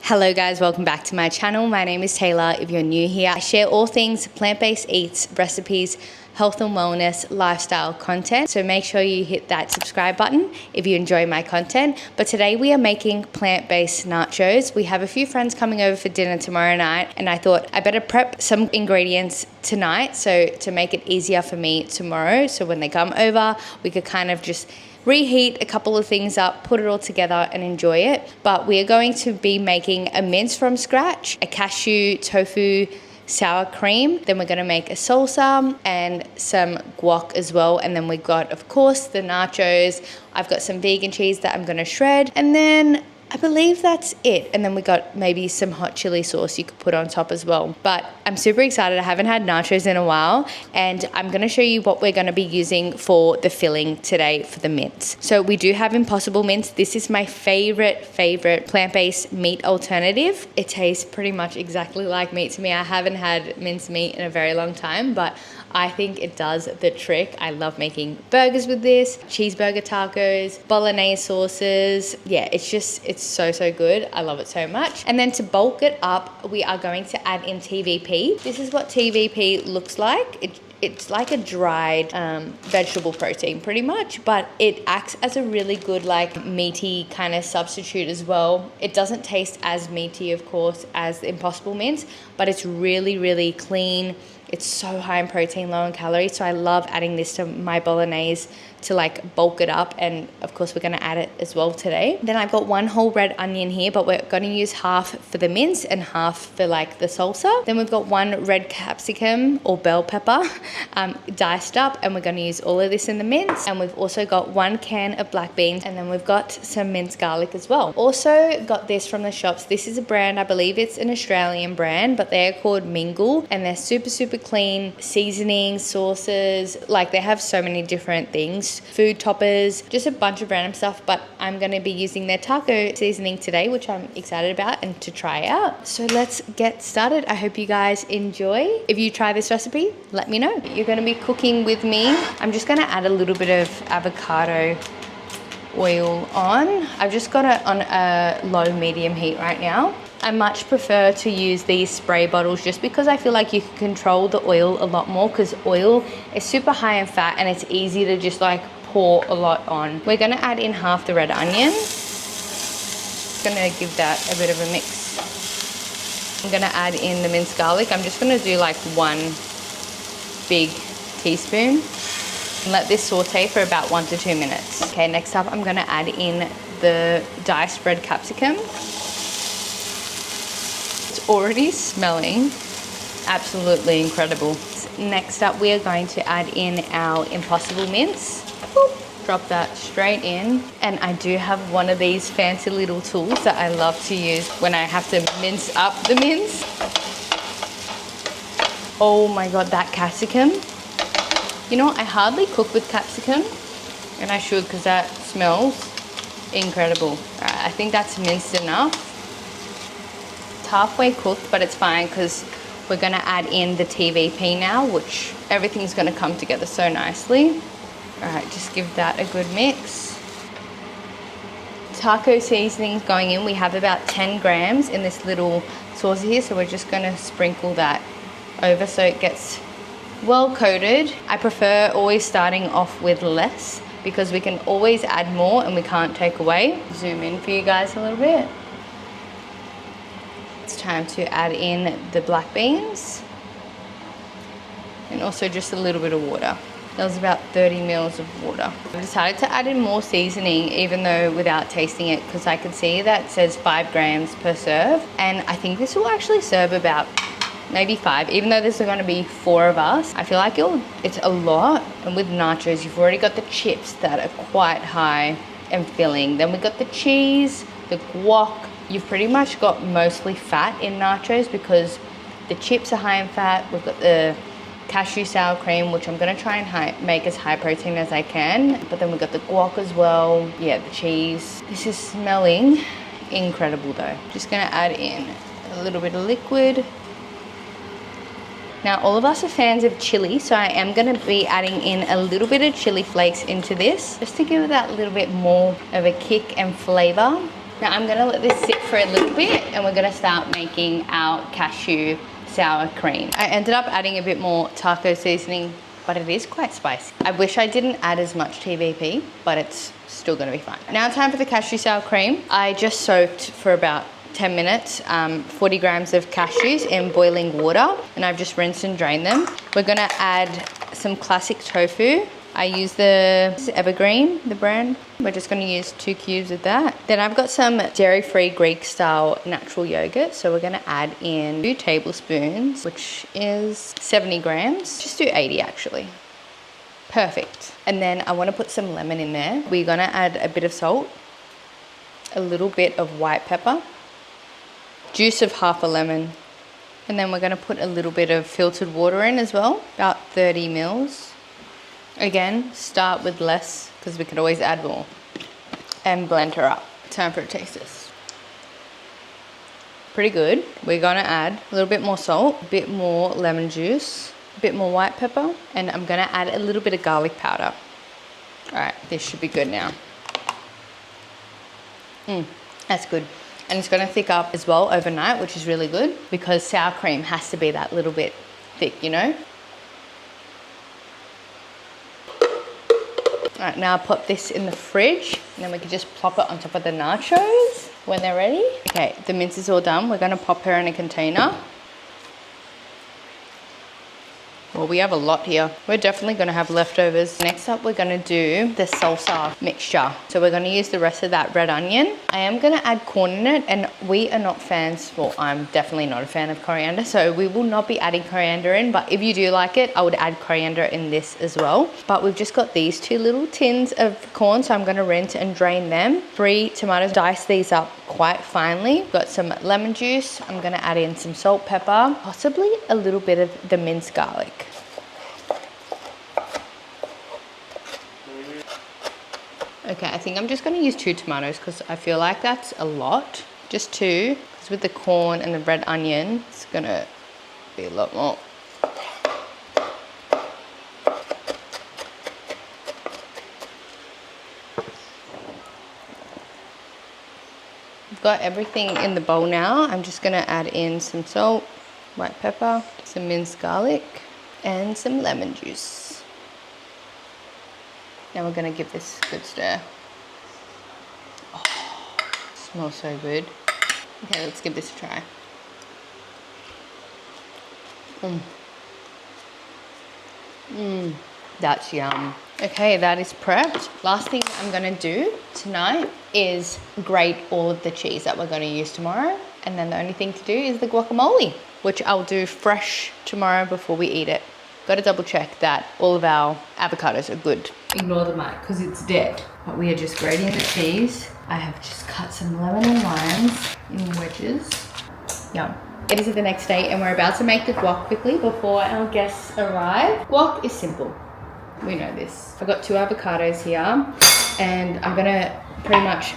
Hello guys, welcome back to my channel. My name is Tayla. If you're new here, I share all things plant-based eats, recipes, health and wellness, lifestyle content. So make sure you hit that subscribe button if you enjoy my content. But today we are making plant-based nachos. We have a few friends coming over for dinner tomorrow night, and I thought I better prep some ingredients tonight so to make it easier for me tomorrow. So when they come over, we could kind of just reheat a couple of things up, put it all together and enjoy it. But we are going to be making a mince from scratch, a cashew tofu sour cream. Then we're going to make a salsa and some guac as well. And then we got, of course, the nachos. I've got some vegan cheese that I'm going to shred. And then I believe that's it. And then we got maybe some hot chili sauce you could put on top as well. But I'm super excited. I haven't had nachos in a while, and I'm going to show you what we're going to be using for the filling today for the mince. So we do have Impossible mince. This is my favorite plant-based meat alternative. It tastes pretty much exactly like meat to me. I haven't had minced meat in a very long time, but I think it does the trick. I love making burgers with this, cheeseburger tacos, bolognese sauces. Yeah, it's so good. I love it so much. And then to bulk it up, we are going to add in TVP. This is what TVP looks like. It's like a dried vegetable protein pretty much, but it acts as a really good like meaty kind of substitute as well. It doesn't taste as meaty, of course, as the Impossible mince, but it's really clean. It's so high in protein, low in calories. So I love adding this to my bolognese to like bulk it up. And of course we're gonna add it as well today. Then I've got one whole red onion here, but we're gonna use half for the mince and half for like the salsa. Then we've got one red capsicum or bell pepper diced up, and we're gonna use all of this in the mince. And we've also got one can of black beans, and then we've got some minced garlic as well. Also got this from the shops. This is a brand, I believe it's an Australian brand, but they're called Mingle, and they're super clean seasonings, sauces, like they have so many different things, food toppers, just a bunch of random stuff. But I'm going to be using their taco seasoning today, which I'm excited about and to try out. So let's get started. I hope you guys enjoy. If you try this recipe, let me know. You're going to be cooking with me. I'm just going to add a little bit of avocado oil on. I've just got it on a low medium heat right now. I much prefer to use these spray bottles just because I feel like you can control the oil a lot more, because oil is super high in fat and it's easy to just like pour a lot on. We're gonna add in half the red onion. Gonna give that a bit of a mix. I'm gonna add in the minced garlic. I'm just gonna do like 1 big teaspoon and let this saute for about 1 to 2 minutes. Okay, next up I'm gonna add in the diced red capsicum. Already smelling absolutely incredible. Next up, we are going to add in our Impossible mince. Boop, drop that straight in. And I do have one of these fancy little tools that I love to use when I have to mince up the mince. Oh my God, that capsicum. You know what? I hardly cook with capsicum, and I should, because that smells incredible. All right, I think that's minced enough. Halfway cooked, but it's fine because we're going to add in the TVP now, which everything's going to come together so nicely. All right, just give that a good mix. Taco seasoning's going in. We have about 10 grams in this little sauce here, so we're just going to sprinkle that over so it gets well coated. I prefer always starting off with less because we can always add more and we can't take away. Zoom in for you guys a little bit. Time to add in the black beans and also just a little bit of water. That was about 30 mils of water. I've decided to add in more seasoning, even though without tasting it, because I can see that it says 5 grams per serve, and I think this will actually serve about maybe 5, even though there's going to be 4 of us. I feel like it's a lot. And with nachos, you've already got the chips that are quite high and filling. Then we've got the cheese, the guac. You've pretty much got mostly fat in nachos because the chips are high in fat. We've got the cashew sour cream, which I'm gonna try and make as high protein as I can. But then we've got the guac as well. Yeah, the cheese. This is smelling incredible though. Just gonna add in a little bit of liquid. Now, all of us are fans of chili, so I am going to be adding in a little bit of chili flakes into this, just to give it that little bit more of a kick and flavor. Now I'm gonna let this sit for a little bit and we're gonna start making our cashew sour cream. I ended up adding a bit more taco seasoning, but it is quite spicy. I wish I didn't add as much TVP, but it's still gonna be fine. Now time for the cashew sour cream. I just soaked for about 10 minutes, 40 grams of cashews in boiling water, and I've just rinsed and drained them. We're gonna add some classic tofu. I use the Evergreen, the brand. We're just gonna use 2 cubes of that. Then I've got some dairy-free Greek style natural yogurt. So we're gonna add in 2 tablespoons, which is 70 grams. Just do 80 actually. Perfect. And then I wanna put some lemon in there. We're gonna add a bit of salt, a little bit of white pepper, juice of half a lemon. And then we're gonna put a little bit of filtered water in as well, about 30 mils. Again, start with less because we could always add more. And blend her up. Time for a taste test. Pretty good. We're gonna add a little bit more salt, a bit more lemon juice, a bit more white pepper, and I'm gonna add a little bit of garlic powder. All right, this should be good now. That's good. And it's gonna thick up as well overnight, which is really good because sour cream has to be that little bit thick, you know? All right, now I'll pop this in the fridge and then we can just plop it on top of the nachos when they're ready. Okay, the mince is all done. We're gonna pop her in a container. Well, we have a lot here. We're definitely gonna have leftovers. Next up, we're gonna do the salsa mixture. So we're gonna use the rest of that red onion. I am gonna add corn in it, and we are not fans, well, I'm definitely not a fan of coriander, so we will not be adding coriander in, but if you do like it, I would add coriander in this as well. But we've just got these 2 little tins of corn, so I'm gonna rinse and drain them. 3 tomatoes, dice these up quite finely. Got some lemon juice. I'm gonna add in some salt, pepper, possibly a little bit of the minced garlic. Okay, I think I'm just gonna use 2 tomatoes because I feel like that's a lot. Just 2, because with the corn and the red onion, it's gonna be a lot more. I've got everything in the bowl now. I'm just gonna add in some salt, white pepper, some minced garlic, and some lemon juice. Now we're gonna give this a good stir. Oh, smells so good. Okay, let's give this a try. That's yum. Okay, that is prepped. Last thing I'm gonna do tonight is grate all of the cheese that we're gonna use tomorrow. And then the only thing to do is the guacamole, which I'll do fresh tomorrow before we eat it. Got to double check that all of our avocados are good. Ignore the mic because it's dead. But we are just grating the cheese. I have just cut some lemon and limes in wedges. Yum. It is the next day and we're about to make the guac quickly before our guests arrive. Guac is simple. We know this. I've got 2 avocados here and I'm gonna pretty much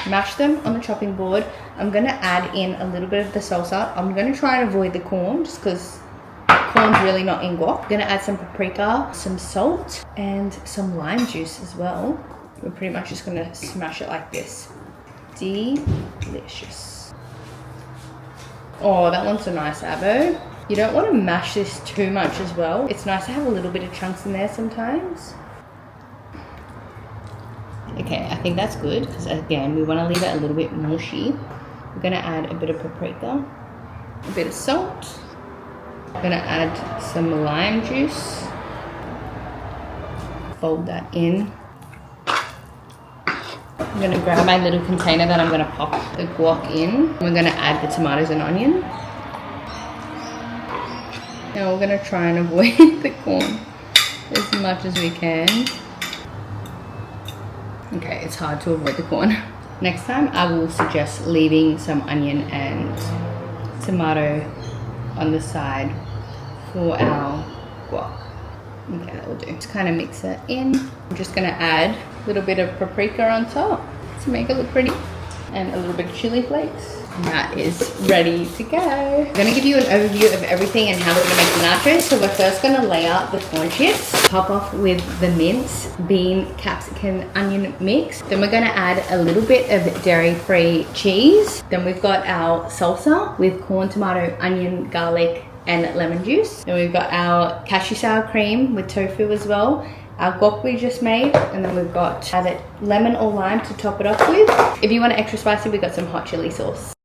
mash them on the chopping board. I'm gonna add in a little bit of the salsa. I'm gonna try and avoid the corn just because corn's really not in guac. I'm gonna add some paprika, some salt, and some lime juice as well. We're pretty much just gonna smash it like this. Delicious. Oh, that one's a nice avo. You don't want to mash this too much as well. It's nice to have a little bit of chunks in there sometimes. Okay, I think that's good because again, we want to leave it a little bit mushy. We're gonna add a bit of paprika, a bit of salt. I'm gonna add some lime juice. Fold that in. I'm gonna grab my little container that I'm gonna pop the guac in. We're gonna add the tomatoes and onion. Now we're gonna try and avoid the corn as much as we can. Okay, it's hard to avoid the corn. Next time I will suggest leaving some onion and tomato on the side for our guac. Okay, that will do. Just kind of mix it in. I'm just gonna add a little bit of paprika on top to make it look pretty and a little bit of chili flakes. That is ready to go. I'm gonna give you an overview of everything and how we're gonna make the nachos. So we're first gonna lay out the corn chips, top off with the mince, bean, capsicum, onion mix. Then we're gonna add a little bit of dairy-free cheese. Then we've got our salsa with corn, tomato, onion, garlic, and lemon juice. Then we've got our cashew sour cream with tofu as well. Our guac we just made, and then we've got either lemon or lime to top it off with. If you want it extra spicy, we've got some hot chili sauce.